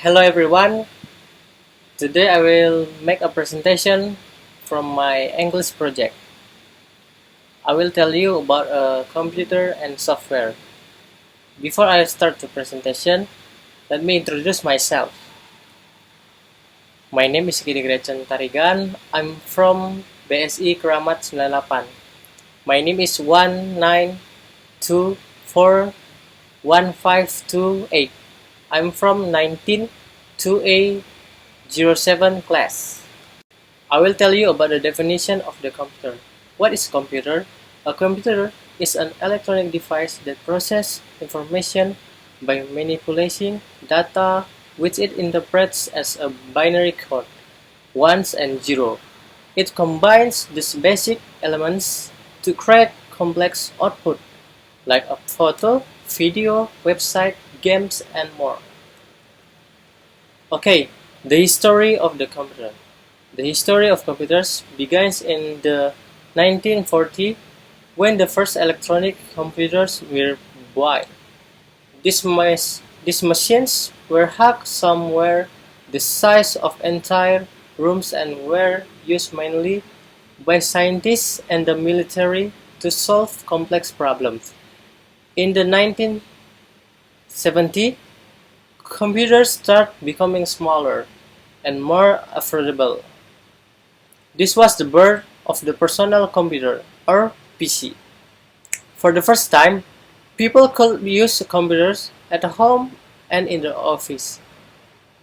Hello everyone. Today I will make a presentation from my English project. I will tell you about a computer and software. Before I start the presentation, let me introduce myself. My name is Kini Gretchen Tarigan. I'm from BSI Keramat 98. My name is 1924152 I'm from 192A07 class. I will tell you about the definition of the computer. What is computer? A computer is an electronic device that processes information by manipulating data which it interprets as a binary code, ones and zero. It combines these basic elements to create complex output like a photo, video, website, games, and more. Okay, the history of the computer. The history of computers begins in the 1940 when the first electronic computers were built. These machines were hacked, some were the size of entire rooms and were used mainly by scientists and the military to solve complex problems. In the 1970s, computers started becoming smaller and more affordable. This was the birth of the personal computer, or PC. For the first time, people could use computers at home and in the office.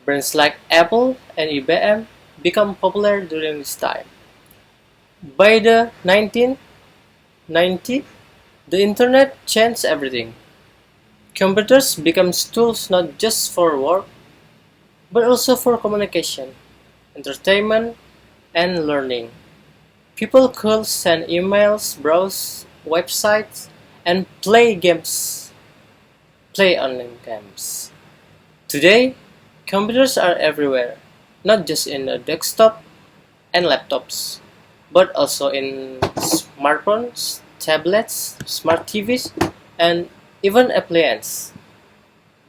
Brands like Apple and IBM became popular during this time. By the 1990s, the internet changed everything. Computers became tools not just for work, but also for communication, entertainment, and learning. People could send emails, browse websites, and play online games. Today, computers are everywhere, not just in a desktop and laptops, but also in smartphones, tablets, smart TVs, and even appliances.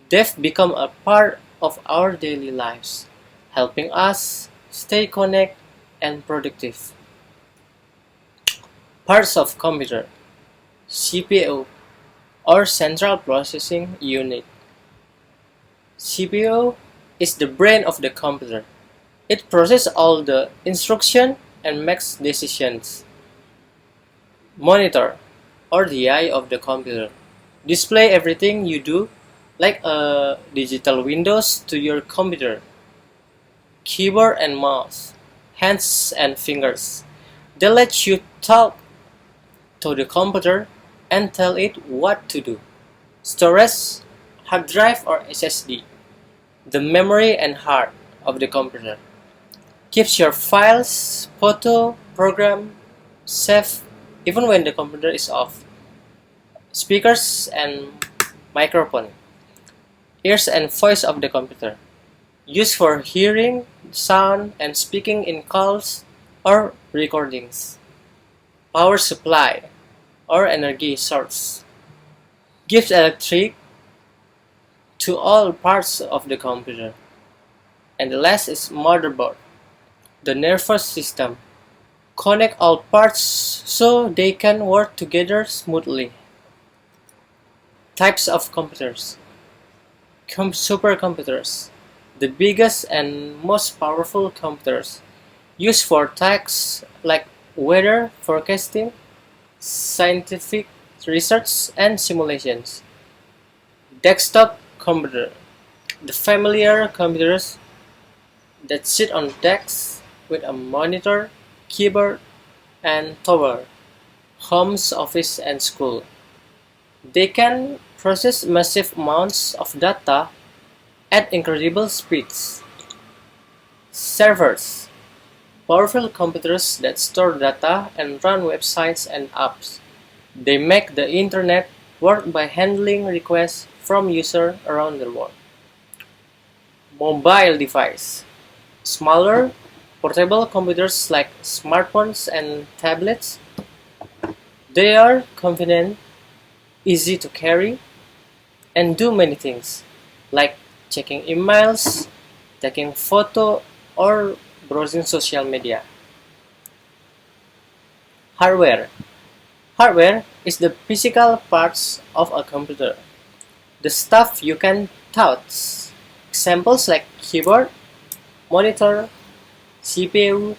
They've become a part of our daily lives, helping us stay connected and productive. Parts of computer: CPU, or Central Processing Unit. CPU is the brain of the computer. It processes all the instructions and makes decisions. Monitor, or the eye of the computer, display everything you do, like a digital windows to your computer. Keyboard and mouse, hands and fingers. They let you talk to the computer and tell it what to do. Storage, hard drive or SSD, the memory and heart of the computer. Keeps your files, photo, program safe even when the computer is off. Speakers and microphone, ears and voice of the computer, used for hearing sound and speaking in calls or recordings. Power supply, or energy source, gives electric to all parts of the computer. And the last is motherboard, the nervous system, connect all parts so they can work together smoothly. Types of computers. Supercomputers, the biggest and most powerful computers, used for tasks like weather forecasting, scientific research, and simulations. Desktop computer, the familiar computers that sit on desks with a monitor, keyboard, and tower, homes, office, and school. They can process massive amounts of data at incredible speeds. Servers, powerful computers that store data and run websites and apps. They make the internet work by handling requests from users around the world. Mobile device, smaller, portable computers like smartphones and tablets. They are convenient, easy to carry, and do many things, like checking emails, taking photo, or browsing social media. Hardware. Hardware is the physical parts of a computer, the stuff you can touch. Examples like keyboard, monitor, CPU,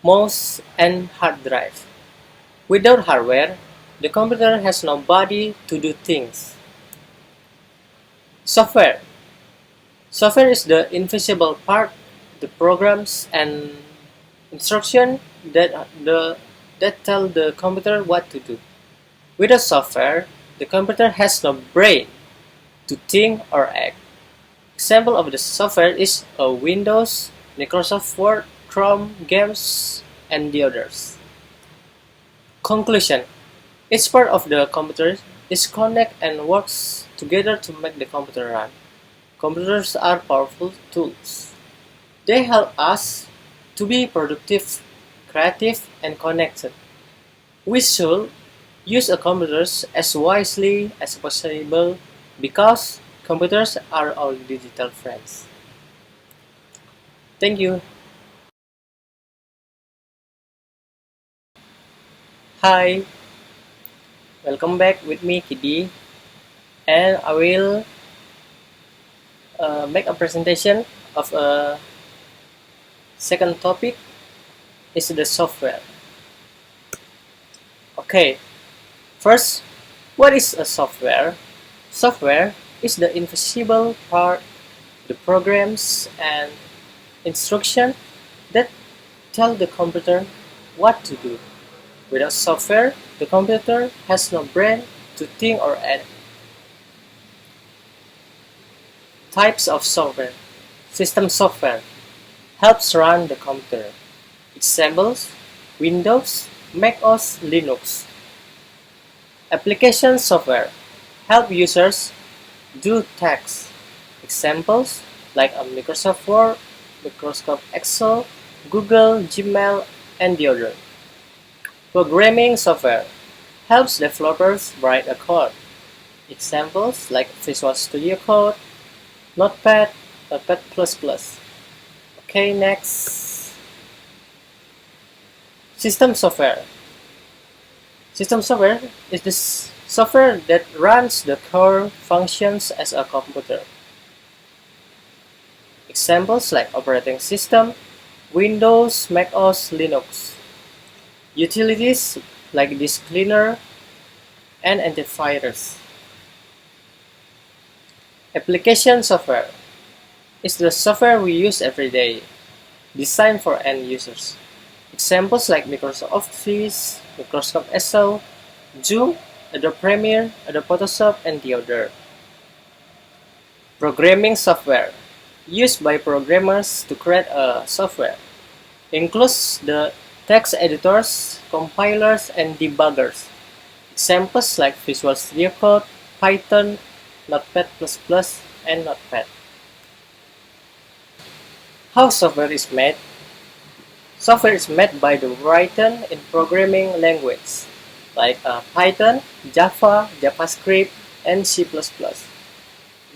mouse, and hard drive. Without hardware, the computer has no body to do things. Software. Software is the invisible part, the programs and instructions that tell the computer what to do. Without software, the computer has no brain to think or act. Example of the software is a Windows, Microsoft Word, Chrome, games, and the others. Conclusion. Each part of the computer is connected and works together to make the computer run. Computers are powerful tools. They help us to be productive, creative, and connected. We should use a computers as wisely as possible because computers are our digital friends. Thank you. Hi, welcome back with me, Kidi, and I will make a presentation of a second topic is the software. Okay, first, what is a software? Software is the invisible part, the programs and instruction that tell the computer what to do. Without software, the computer has no brain to think or act. Types of software. System software helps run the computer. Examples: Windows, Mac OS, Linux. Application software help users do tasks. Examples like a Microsoft Word, Microsoft Excel, Google, Gmail, and the other. Programming software helps developers write a code. Examples like Visual Studio Code, Notepad, Notepad++. Okay, next. System software. System software is the software that runs the core functions as a computer. Examples like operating system, Windows, Mac OS, Linux. Utilities like disk cleaner and antivirus. Application software is the software we use every day, designed for end users. Examples like Microsoft Office, Microsoft Excel, Zoom, Adobe Premiere, Adobe Photoshop, and the other. Programming software used by programmers to create a software includes the text editors, compilers, and debuggers. Examples like Visual Studio Code, Python, Notepad++, and Notepad. How software is made? Software is made by the written in programming language like Python, Java, JavaScript, and C++.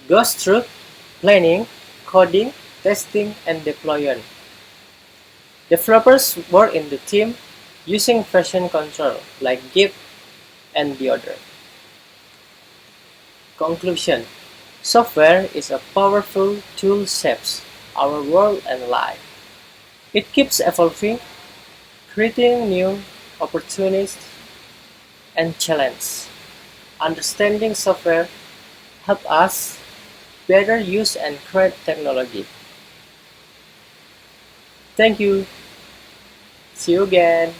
Goes through planning, coding, testing, and deployment. Developers work in the team using version control like Git and the other. Conclusion. Software is a powerful tool that shapes our world and life. It keeps evolving, creating new opportunities and challenges. Understanding software helps us better use and create technology. Thank you. See you again.